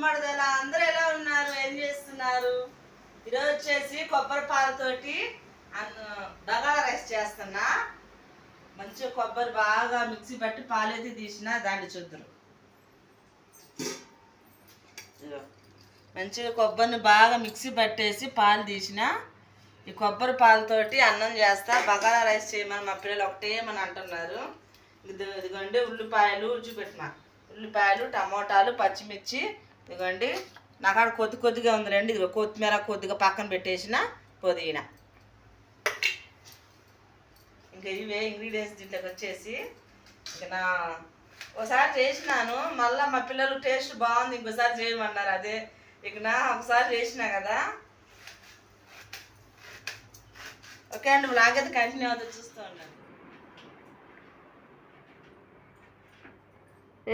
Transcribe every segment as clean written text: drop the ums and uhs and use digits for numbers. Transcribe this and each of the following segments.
మరదల అందరూ ఎలా ఉన్నారు, ఏం చేస్తున్నారు? ఈరోజు వచ్చేసి కొబ్బరి పాలతోటి బగారా రైస్ చేస్తున్నా. మంచిగా కొబ్బరి బాగా మిక్సీ పట్టి పాలైతే తీసిన దాన్ని చూద్దరు. మంచిగా కొబ్బరిని బాగా మిక్సీ పట్టేసి పాలు తీసిన ఈ కొబ్బరి పాలతోటి అన్నం చేస్తా. బగారా రైస్ చేయమని మా పిల్లలు ఒకటేమని అంటున్నారు. ఇదిగోండి ఉల్లిపాయలు చూపెట్టిన ఉల్లిపాయలు, టమోటాలు, పచ్చిమిర్చి. ఇదిగోండి నాకాడ కొద్దిగా ఉంది రండి. ఇదిగో కొత్తిమీర కొద్దిగా పక్కన పెట్టేసిన, పుదీనా. ఇంకా ఇవే ఇంగ్రీడియంట్స్ దీంట్లోకి వచ్చేసి. ఇంకా ఒకసారి చేసినాను, మళ్ళీ మా పిల్లలు టేస్ట్ బాగుంది ఇంకోసారి చేయమన్నారు. అదే ఇక ఒకసారి చేసినా కదా. ఓకే అండి, బ్లాగ్ అయితే కంటిన్యూ అవుతుంది, చూస్తూ ఉండండి.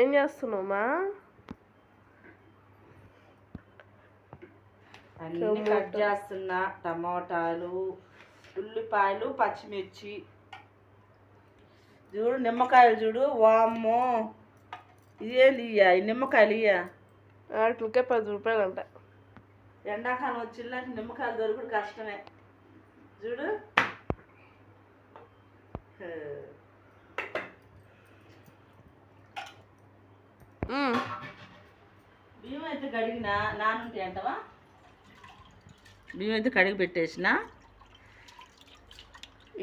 ఏం చేస్తున్నావుమా? అన్నీ కట్ చేస్తున్నా. టమోటాలు, ఉల్లిపాయలు, పచ్చిమిర్చి. చూడు నిమ్మకాయలు చూడు. వామ్మో ఇదేంది ఇయ్యా, ఈ నిమ్మకాయలు ఇయ్యా వాటికే 10 రూపాయలు అంట. ఎండాకాలం వచ్చిందంటే నిమ్మకాయలు దొరుకుడు కష్టమే. చూడు బియ్యం అయితే కడిగిన నానుంటాయి అంటవా. బియ్యం అయితే కడిగి పెట్టేసిన.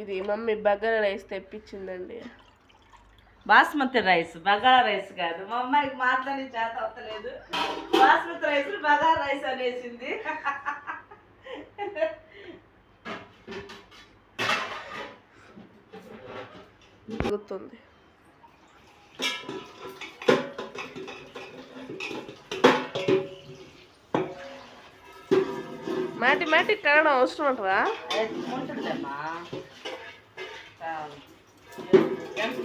ఇది మమ్మీ బగారా రైస్ తెప్పించిందండి. బాస్మతి రైస్, బగారా రైస్ కాదు. మా అమ్మాయికి మాట్లాడి చేత అవుతలేదు. బాస్మతి రైస్ బగారా రైస్ అనేసింది. గుర్తుంది. మాటి కడగడం అవసరం అంటవా? ఉంటుందమ్మా,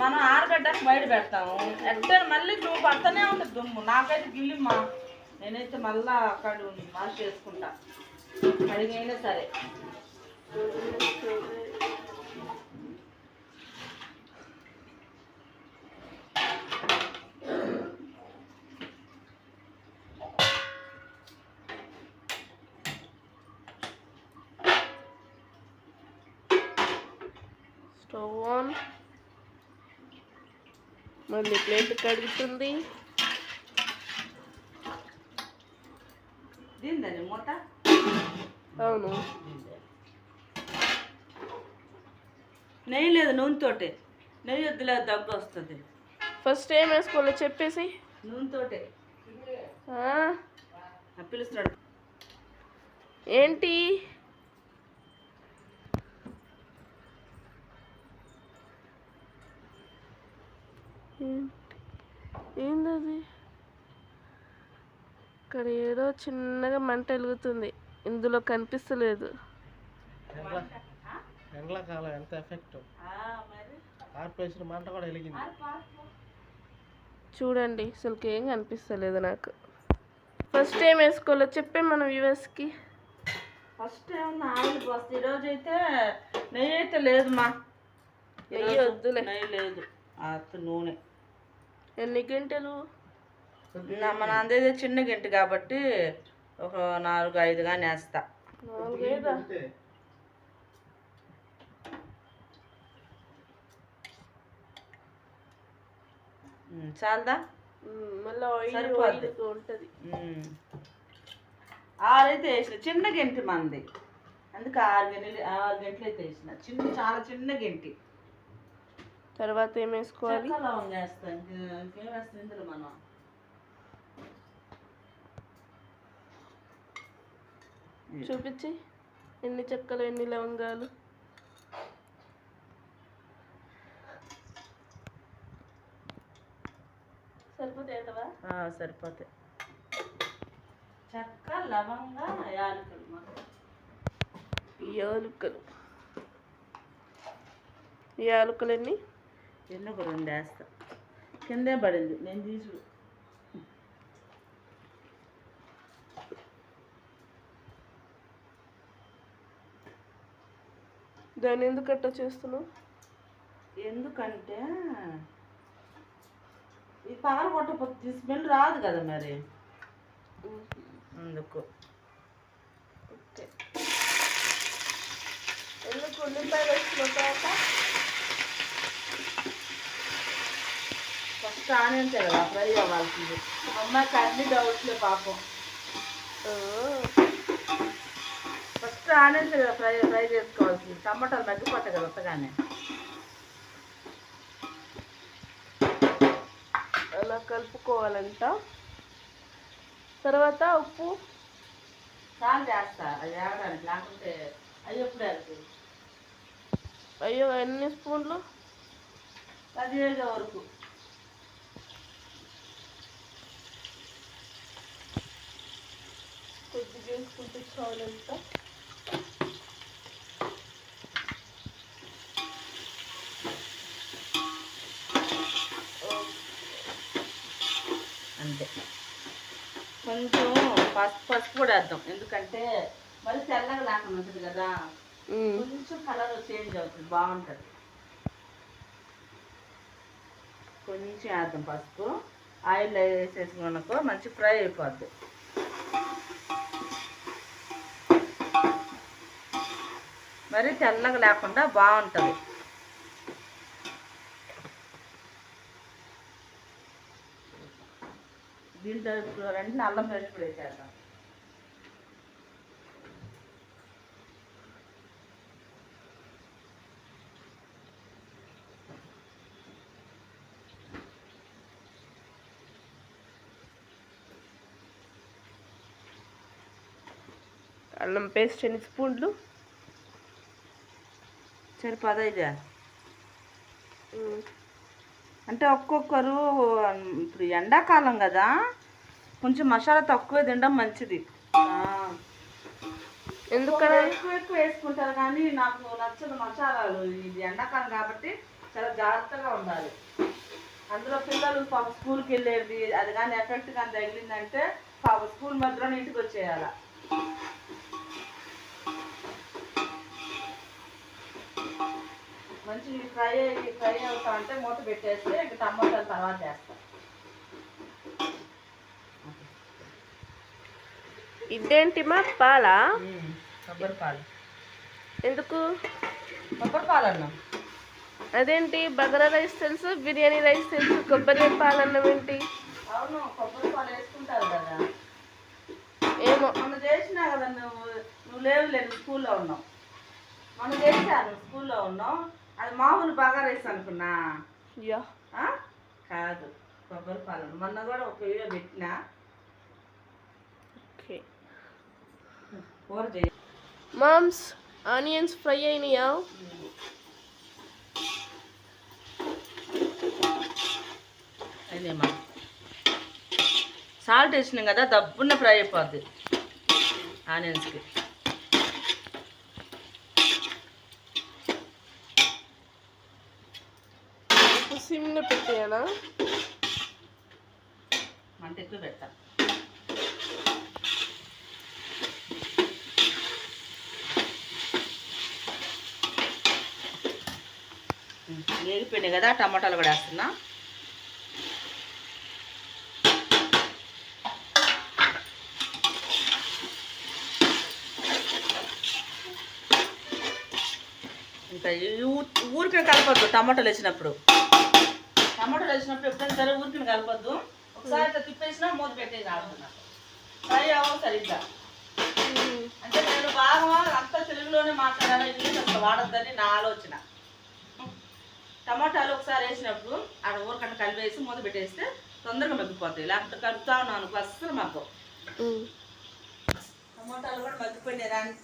మనం ఆరగడ్డకు బయట పెడతాము. ఎక్కడ మళ్ళీ నువ్వు పడుతూనే ఉంటుంది దుమ్ము. నాకైతే గిల్లిమ్మా, నేనైతే మళ్ళా అక్కడ వాష్ చేసుకుంటా అడిగైనా సరే. Stove on. మళ్ళీ ప్లేట్ కడుగుతుంది. దీందని మూట. అవును, నెయ్యి లేదు, నూనెతోటే. నెయ్యి వద్దులేదు, దగ్గు వస్తుంది. ఫస్ట్ ఏం వేసుకోవాలో చెప్పేసి. నూనెతోటే పిలుస్తున్నాడు. ఏంటి ఏందది? ఇక్కడ ఏదో చిన్నగా మంట వెలుగుతుంది, ఇందులో కనిపిస్తలేదు. ఎండాకాలం ఎంత ఎఫెక్ట్, ఆర్పేసిన మంట కూడా వెలిగింది. చూడండి, అసలుకి ఏం కనిపిస్తలేదు నాకు. ఫస్ట్ ఏం వేసుకోవాలో చెప్పే మన వ్యూవర్స్కి. ఫస్ట్ ఏమన్నా ఆయిల్ పోస్తే. ఈరోజు అయితే నెయ్యి అయితే లేదు మా. నెయ్యి వద్దులే. నెయ్యి లేదు, నూనె. ఎన్ని గంటలు? మన అందేది చిన్న గింట కాబట్టి ఒక 4-5 కానీ వేస్తా. 4 చాలదా? మళ్ళీ ఆయిల్ ఉంటుంది. 6 అయితే వేసిన, చిన్న గంటి మంది, అందుకే 6 గంటలు అయితే వేసిన. చాలా చిన్న గంటి. తర్వాత ఏం వేసుకోవాలి? లవంగా వేస్తాం. ఇంకేం వేస్తాం ఇందులో మనం? చూపించి ఎన్ని చెక్కలు, ఎన్ని లవంగాలు. సరిపోతాయా? సరిపోతాయి. చెక్క, లవంగా, యాలకులు. యాలకులు ఎన్ని? ఒక 2 వేస్తా. కిందే పడింది, నేను తీసు. దాన్ని ఎందుకు అట్లా చేస్తున్నావు? ఎందుకంటే ఈ పగల కొట్టకపోతే స్మెల్ రాదు కదా మరి. అందుకు ఓకే. ఎందుకు ఉల్లిపాయలు వేసుకున్న తర్వాత ఫస్ట్ ఆనియన్స్ కదా ఫ్రై అవ్వాల్సింది. అమ్మాయికి అన్ని డౌట్లే పాపం. ఫస్ట్ ఆనియన్స్ కదా ఫ్రై చేసుకోవాల్సింది. టమాటాలు మగ్గిపోతాయి కదా వస్తగానే. అలా కలుపుకోవాలంట. తర్వాత ఉప్పు చాలు చేస్తా అది వేయడానికి, లేకుంటే అవి ఎప్పుడు వెళ్తుంది. అయ్యో ఎన్ని స్పూన్లు? 15 వరకు. కొద్దిగా వేసుకుంటే చాలంట. అంతే. కొంచెం పసుపు కూడా వేద్దాం, ఎందుకంటే మళ్ళీ తెల్లగా లేకుండా ఉంటుంది కదా. కొంచెం కలర్ చేంజ్ అవుతుంది, బాగుంటుంది. కొంచెం వేద్దాం పసుపు. ఆయిల్ వేసేసుకున్నాకో మంచి ఫ్రై అయిపోద్ది. మరి తెల్లగా లేకుండా బాగుంటుంది. దీంట్లో వెంటనే అల్లం పేస్ట్ కూడా వేసేద్దాం. అల్లం పేస్ట్ ఎన్ని స్పూన్లు? సరిపోదా? అంటే ఒక్కొక్కరు ఇప్పుడు ఎండాకాలం కదా, కొంచెం మసాలా తక్కువ తినడం మంచిది. ఎందుకని ఎక్కువ వేసుకుంటారు, కానీ నాకు నచ్చదు మసాలాలు. ఇది ఎండాకాలం కాబట్టి చాలా జాగ్రత్తగా ఉండాలి. అందులో పిల్లలు పాప స్కూల్కి వెళ్ళేది, అది కానీ ఎఫెక్ట్ కానీ తగిలిందంటే పాప స్కూల్ మధ్యలోనే ఇంటికి వచ్చేయాలి. మంచి ఫ్రై అవుతా అంటే మూత పెట్టేస్తే ఇంకా టమాటాలు తర్వాత వేస్తాం. ఇదేంటి మా పాలా? కొబ్బరి పాలు. ఎందుకు కొబ్బరి పాలు అన్నం? అదేంటి బగారా రైస్ తెలుసు, బిర్యానీ రైస్ తెలుసు, కొబ్బరి పాలు అన్నం ఏంటి? అవును, కొబ్బరి పాలు వేసుకుంటారు కదా. ఏమో మొన్న చేసినా కదా, నువ్వు లేవులే, నువ్వు స్కూల్లో ఉన్నావు. మొన్న చేశాను, స్కూల్లో ఉన్నావు. అది మామూలు బగారా రైస్ అనుకున్నా. యా కాదు, కొబ్బరి పాలు. మొన్న కూడా ఒక వీడియో పెట్టినా. ఓకే. కూర చేయ మామ్స్ ఆనియన్స్ ఫ్రై అయినాయా? అయినాయమ్మా. సాల్ట్ వేసినాం కదా, దబ్బున్న ఫ్రై అయిపోద్ది ఆనియన్స్కి. సిమ్లో పెట్టానా? మంట ఎక్కువ పెడతా. వేగిపోయినాయి కదా, టమాటాలు కూడా వేస్తున్నా. ఇంకా ఊరికే కలపద్దు. టమాటాలు వేసినప్పుడు ఎప్పుడైనా సరే ఊరికే కలపద్దు. ఒకసారి ఇట్లా తిప్పేసినా మూత పెట్టేసి ఆడుతున్నా. ఫ్రై అవ్వాలి సరిగ్గా. అంటే నేను బాగా అంతా తెలుగులోనే మాట్లాడాలి, ఇంగ్లీష్ అసలు వాడద్దని నా ఆలోచన. టమాటాలు ఒకసారి వేసినప్పుడు ఆడ ఊరికట్ట కలిపేసి మూత పెట్టేస్తే తొందరగా మగ్గిపోతాయి. లేకపోతే కలుపుతా ఉన్నాను అనుకో అస్సలు మాకు. టమాటాలు కూడా మగ్గిపోయినాయి దాన్ని.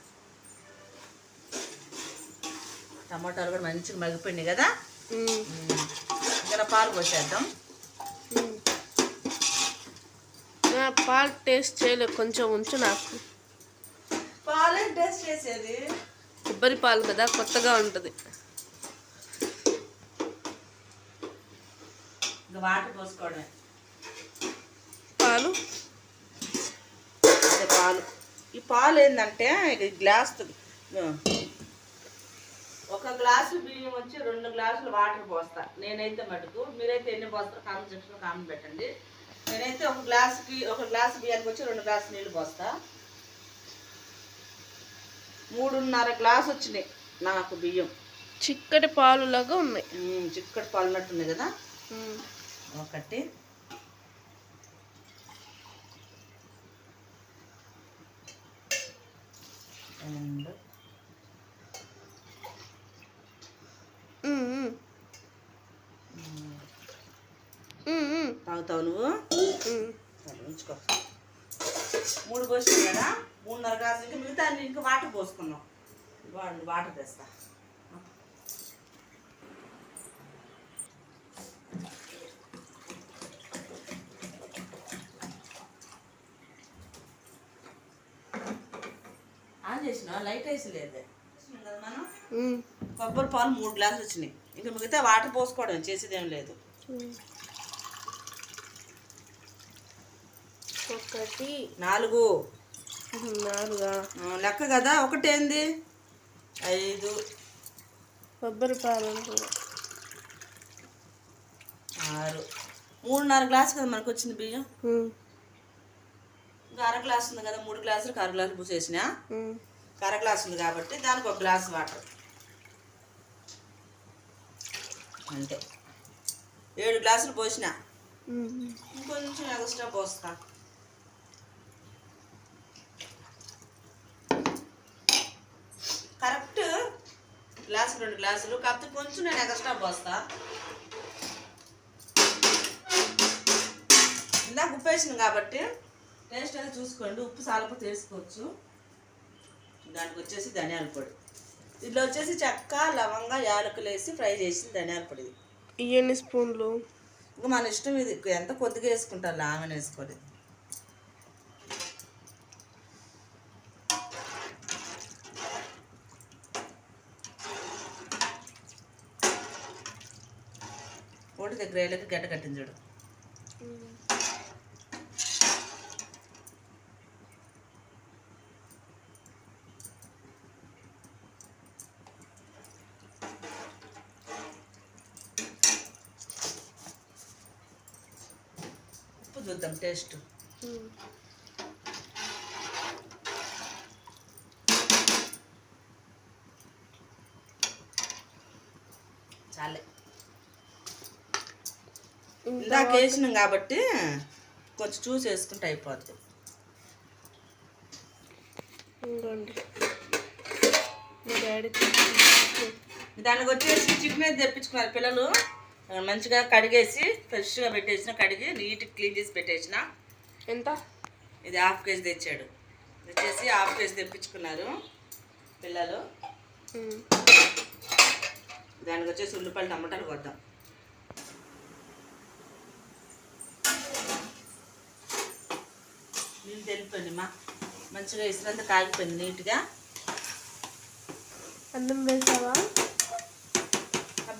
టమాటాలు కూడా మంచిగా మగ్గిపోయినాయి కదా. ఇంకా పాలు పోసేద్దాం. పాలు టేస్ట్ చేయలేదు, కొంచెం ఉంచు. నాకు పాలే టేస్ట్ చేసేది. కొబ్బరి పాలు కదా, కొత్తగా ఉంటుంది. ఇంకా వాటర్ పోసుకోవడమే. పాలు అదే పాలు. ఈ పాలు ఏంటంటే గ్లాస్ ఒక గ్లాసు బియ్యం వచ్చి 2 గ్లాసులు వాటర్ పోస్తా నేనైతే మటుకు. మీరైతే ఎన్ని పోస్తారో కామెంట్ సెక్షన్లో కామెంట్ పెట్టండి. నేనైతే ఒక గ్లాసు బియ్యానికి వచ్చి 2 గ్లాసులు నీళ్ళు పోస్తా. 3.5 గ్లాసు వచ్చినాయి నాకు బియ్యం. చిక్కటి పాలులాగా ఉన్నాయి. చిక్కటి పాలున్నట్టుంది కదా. ఒకటి, రెండు, తాగుతావు నువ్వు? ఉంచుకో. 3 పోసినావు కదా, 3.5 గ్లాసులు. ఇంకా మిగతా ఇంకా వాటర్ పోసుకున్నాం. వాటర్ తెస్తా. ఆన్ చేసిన లైట్ వేసి లేదే కదా మనం. కొబ్బరి పాలు 3 గ్లాసులు వచ్చినాయి. ఇంకా మిగతా వాటర్ పోసుకోవడం, చేసేదేం లేదు. 1 4 లెక్క కదా. ఒకటేంది 5 కొబ్బరి పాలు 6. 3.5 గ్లాసు కదా మనకు వచ్చింది బియ్యం. ఇంకా 1/2 గ్లాసు ఉంది కదా. 3 గ్లాసులకు 1/2 గ్లాసు పూసేసిన. 1/2 గ్లాసు ఉంది కాబట్టి దానికి 1 గ్లాసు వాటర్ అంతే. 7 గ్లాసులు పోసిన. ఇంకొంచెం ఎక్స్ట్రా పోస్తా. కరెక్ట్ గ్లాసు 2 గ్లాసులు, కాకపోతే కొంచెం నేను ఎక్స్ట్రా పోస్తా. ఇందాక ఉప్పు వేసిన కాబట్టి టేస్ట్ అయితే చూసుకోండి. ఉప్పు సాలపు తీసుకోవచ్చు. దానికి వచ్చేసి ధనియాల పొడి. దీంట్లో వచ్చేసి చెక్క, లవంగ, యాలకులు వేసి ఫ్రై చేసి ధనియాల పొడి. ఎన్ని స్పూన్లు? ఇంకా మన ఇష్టం. ఇది ఎంత కొద్దిగా వేసుకుంటారు, లామని వేసుకోండి. ఒకటి దగ్గర వేలకి గడ్డ కట్టింది చూడు. ఉప్పు చూద్దాం టేస్ట్. చాలే. ఇందాక వేసినాం కాబట్టి కొంచెం చూసి వేసుకుంటే అయిపోద్ది. దానికి వచ్చేసి చికెన్ అయితే తెప్పించుకున్నారు పిల్లలు. మంచిగా కడిగేసి ఫ్రెష్గా పెట్టేసిన, కడిగి నీట్గా క్లీన్ చేసి పెట్టేసిన. ఎంత? ఇది 1/2 కేజీ తెచ్చాడు. వచ్చేసి 1/2 కేజీ తెప్పించుకున్నారు పిల్లలు. దానికి వచ్చేసి ఉల్లిపాయలు, టమాటాలు కొద్దాం. నీళ్ళు తెలిపోయింది మా మంచిగా ఇసురంతా కాగిపోయింది నీట్గా. అన్నం వేసావా?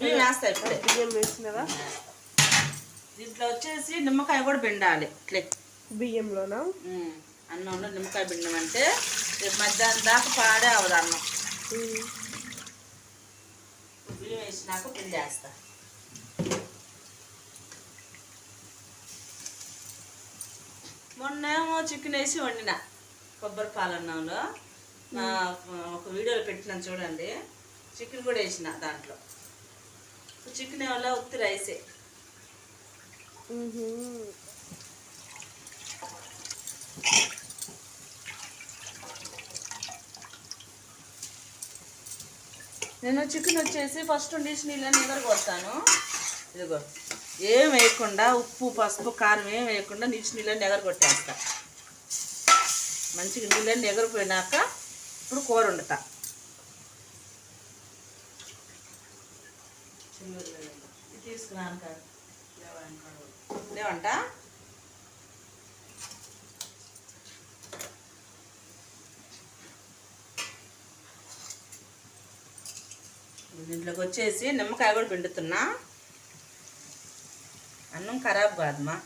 బియ్యం వేస్తా ఇప్పుడే. బియ్యం వేసినవా? దీంట్లో వచ్చేసి నిమ్మకాయ కూడా పిండాలి. ఇట్లే బియ్యంలోనా? అన్నంలో నిమ్మకాయ పిండమంటే రేపు మధ్యాహ్నం దాకా పాడే అవ్వదు అన్నం. బియ్యం వేసినాక పిండి వేస్తా. మొన్నేమో చికెన్ వేసి వండిన కొబ్బరి పాలన్నంలో. ఒక వీడియోలో పెట్టినాను చూడండి. చికెన్ కూడా వేసిన దాంట్లో. చికెన్ వల్ల ఉత్తి రైసే. నేను చికెన్ వచ్చేసి ఫస్ట్ డిష్ నీళ్ళని ఎగరగొడతాను. ఇదిగో ఏం వేయకుండా, ఉప్పు, పసుపు, కారం ఏం వేయకుండా నీచు నీళ్ళని ఎగరగొట్టేస్తా. మంచిగా నీళ్ళని ఎగరిపోయినాక ఇప్పుడు కూర వండుతా. ఇది తీసుకున్నాను కాదు లేవంట. దీంట్లోకి వచ్చేసి నిమ్మకాయ కూడా పిండుతున్నా. అన్నం ఖరాబ్ కాదమ్మా,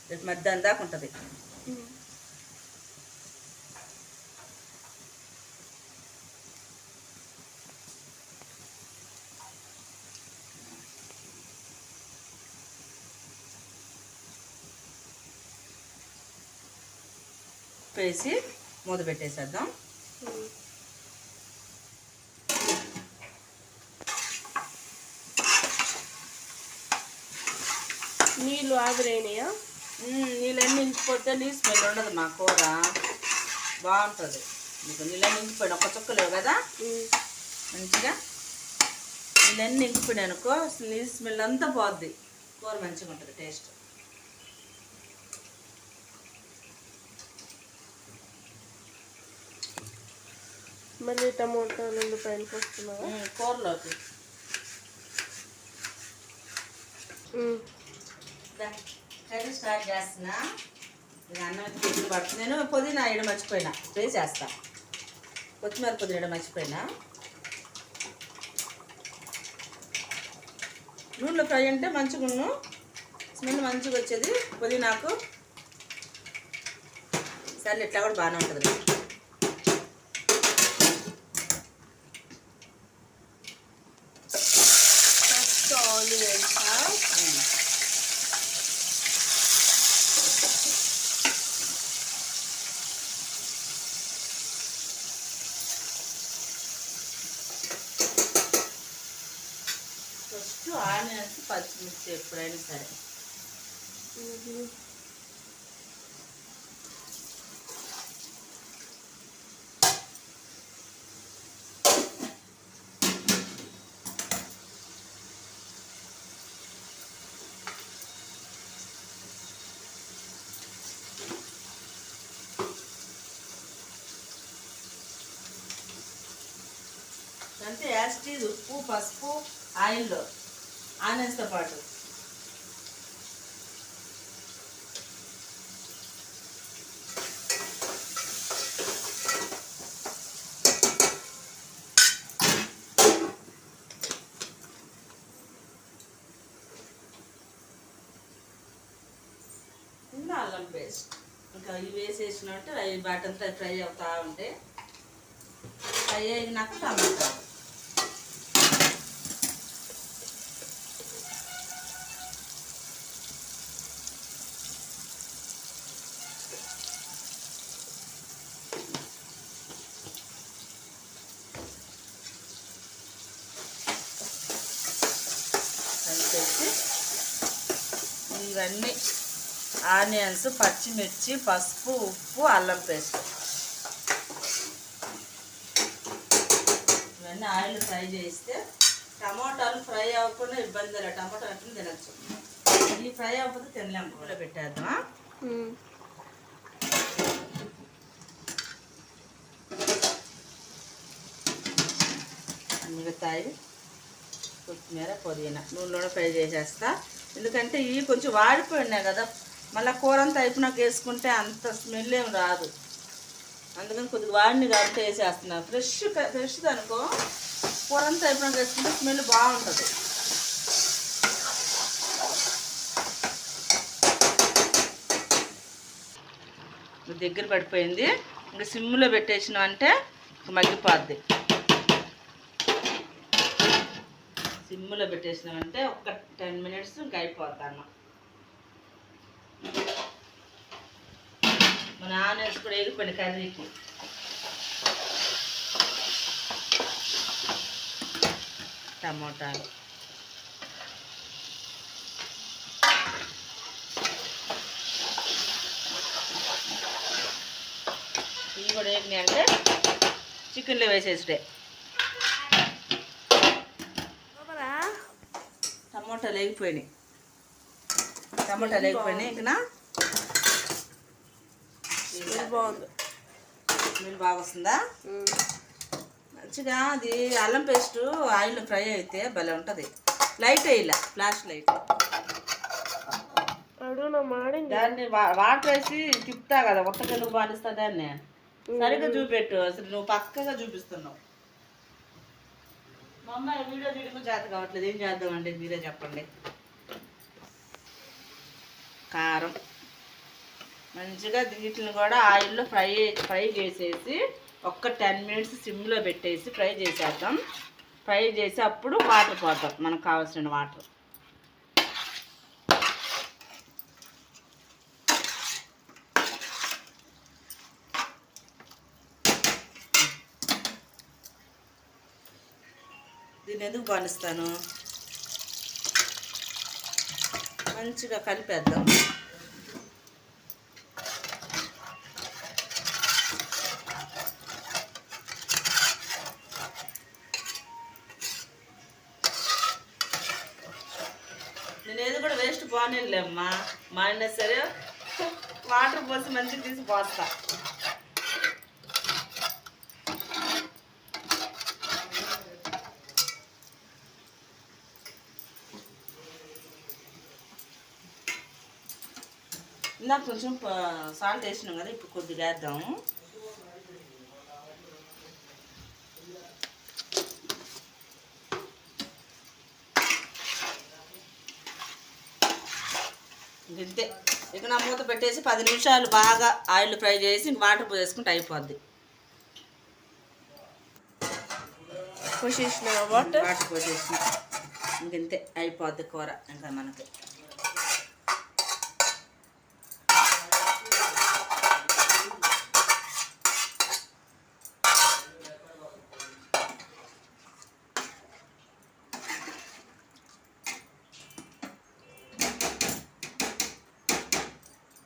రేపు మధ్యాహ్నం దాకా ఉంటుంది. ఉప్పు వేసి మూత పెట్టేసేద్దాం. నీళ్ళు ఆవిరైనాయా? నీళ్ళన్నీ ఇంకిపోతే నీ స్మెల్ ఉండదు మా కూర, బాగుంటుంది. మీకు నీళ్ళన్నీ ఇంకిపోయిన ఒక్క చుక్క లేవు కదా, మంచిగా నీళ్ళన్నీ ఇంకిపోయినాయి అనుకో నీ స్మెల్ అంతా పోద్ది, కూర మంచిగా ఉంటుంది టేస్ట్. మళ్ళీ టమోటాలు ఉల్లిపాయలు వస్తున్నావా కూరలోకి? కర్రీ స్టార్ట్ చేస్తున్నా. ఇది అన్నం అయితే దగ్గర పడుతుంది. నేను పుదీనా వేయడం మర్చిపోయినా, ఫ్రై చేస్తా. కొత్తిమీర పుదీనా వేయడం మర్చిపోయినా. నూనెలో ఫ్రై అంటే మంచిగా స్మెల్ మంచిగా వచ్చేది పుదీనాకు. సరే ఇట్లా కూడా బాగానే ఉంటుంది. ఫస్ట్ ఆనియన్స్ పచ్చిమిర్చి ఎప్పుడైనా సరే. అంటే యాస్టీజ్ ఉప్పు పసుపు ఆయిల్లో ఆనియన్స్తో పాటు. ఇంకా అల్లం పేస్ట్ ఇంకా ఇవి వేసేసినట్టు అవి బాటంతా ఫ్రై అవుతా ఉంటే ఫ్రై అయినాక టమాటా. కలిపేసి ఇవన్నీ ఆనియన్స్ పచ్చిమిర్చి పసుపు ఉప్పు అల్లం పేస్ట్ ఇవన్నీ ఆయిల్ ఫ్రై చేస్తే టమాటాలు ఫ్రై అవ్వకుండా ఇబ్బంది లేదు. టమాటా అట్లా తినచ్చు. ఇవి ఫ్రై అవ్వకపోతే తినలేము. కూడా పెట్టేద్దామా? మిగతాయి కొత్తిమీర పుదీనా నూనెలో ఫ్రై చేసేస్తా. ఎందుకంటే ఇవి కొంచెం వాడిపోయినాయి కదా, మళ్ళీ కూర అంతా అయిపోయినాక వేసుకుంటే అంత స్మెల్ ఏం రాదు. అందుకని కొద్దిగా వాడిని కాబట్టి వేసేస్తున్నా. ఫ్రెష్ అనుకో కూర అంతా అయిపోయినాక వేసుకుంటే స్మెల్ బాగుంటుంది. దగ్గర పడిపోయింది. ఇంకా సిమ్లో పెట్టేసినాం అంటే మగ్గిపోద్ది. సిమ్లో పెట్టేసినామంటే ఒక 10 minutes ఇంకా అయిపోతాను. మన ఆనియన్స్ కూడా వేగిపోయిన కర్రీకి. టమోటాలు ఇవి కూడా వేగినాయి అంటే చికెన్లో వేసేస్తే. టమోటాలు వేగిపోయినాయి. ఇంకా బాగుంది. స్మెల్ బాగా వస్తుందా? మంచిగా అది అల్లం పేస్ట్ ఆయిల్లో ఫ్రై అయితే భలే ఉంటుంది. లైట్ వేయాల, ఫ్లాష్ లైట్. దాన్ని వాటర్ వేసి తిప్పుతా కదా, ఒట్టకెళ్ళకు బానిస్తా దాన్ని. సరిగ్గా చూపెట్టు. అసలు నువ్వు పక్కగా చూపిస్తున్నావు. మా అమ్మాయి వీడియో తీయడం చేత కావట్లేదు. ఏం చేద్దామండి మీరే చెప్పండి. కారం మంచిగా వీటిని కూడా ఆయిల్లో ఫ్రై చేసేసి ఒక్క 10 minutes సిమ్లో పెట్టేసి ఫ్రై చేసేద్దాం. ఫ్రై చేసి అప్పుడు వాటర్ పోద్దాం, మనకు కావాల్సిన వాటర్. దీన్ని ఎందుకు బానిస్తాను, మంచిగా కలిపేద్దాం. నేను ఏది కూడా వేస్ట్ బాగానేలేమ్మా, మాడినా సరే వాటర్ పోసి మంచిగా తీసి పోస్తా. ఇందాక కొంచెం సాల్ట్ వేసినాం కదా, ఇప్పుడు కొద్దిగా వేద్దాము. ఇంతే. ఇక నా మూత పెట్టేసి 10 నిమిషాలు బాగా ఆయిల్ ఫ్రై చేసి వాటర్ పోసేసుకుంటే అయిపోద్ది. వాటర్ పోసేసిన ఇంకంతే అయిపోద్ది కూర. ఇంకా మనకి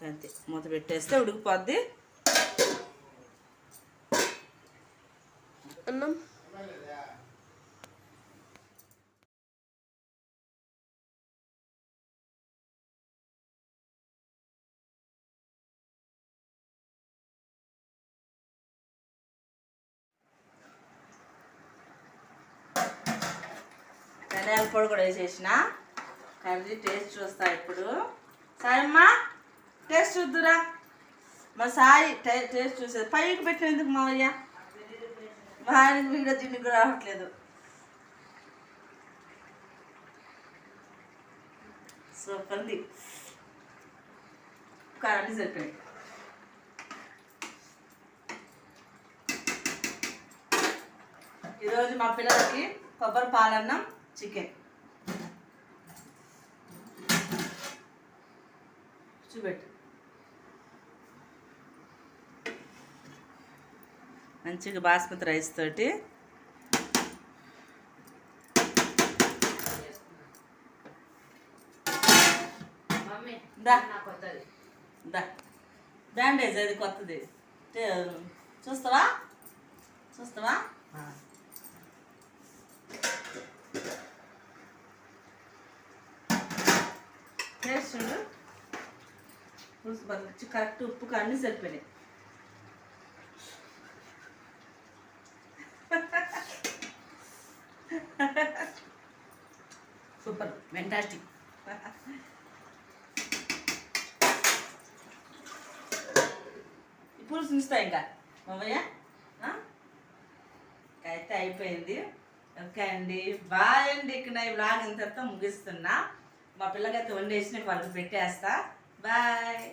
అంతే, మూత పెట్టేస్తే ఉడికిపోద్ది. అన్నం ధనియాల పొడి కూడా వేసేసిన. కర్రీ టేస్ట్ చూస్తా ఇప్పుడు. సాయమ్మా టేస్ట్ చూద్దురా. మా సాయి టేస్ట్ చూసేది. పైకి పెట్టినందుకు మావయ్య, మా ఆయనకి వీడియో తిండికి రావట్లేదు. సూపర్ ఉంది. కారణి సరిపోయి. ఈరోజు మా పిల్లలకి కొబ్బరి పాలన్నం, చికెన్. చూపెట్టు. మంచిగా బాస్మతి రైస్ తోటి బ్యాండేజ్ అది కొత్తది. చూస్తావా చూస్తావా? టేస్ట్ ఉండు. కరెక్ట్ ఉప్పు అన్నీ సరిపోయినాయి. Super, fantastic. ఇప్పుడు చూస్తా ఇంకా మామయ్య. అయితే అయిపోయింది. ఓకే అండి, బాయ్ అండి. ఇక్కడ ఈ వ్లాగ్ ఇంతతో ముగిస్తున్నా. మా పిల్లకైతే వండేసి వాళ్ళకి పెట్టేస్తా. బాయ్.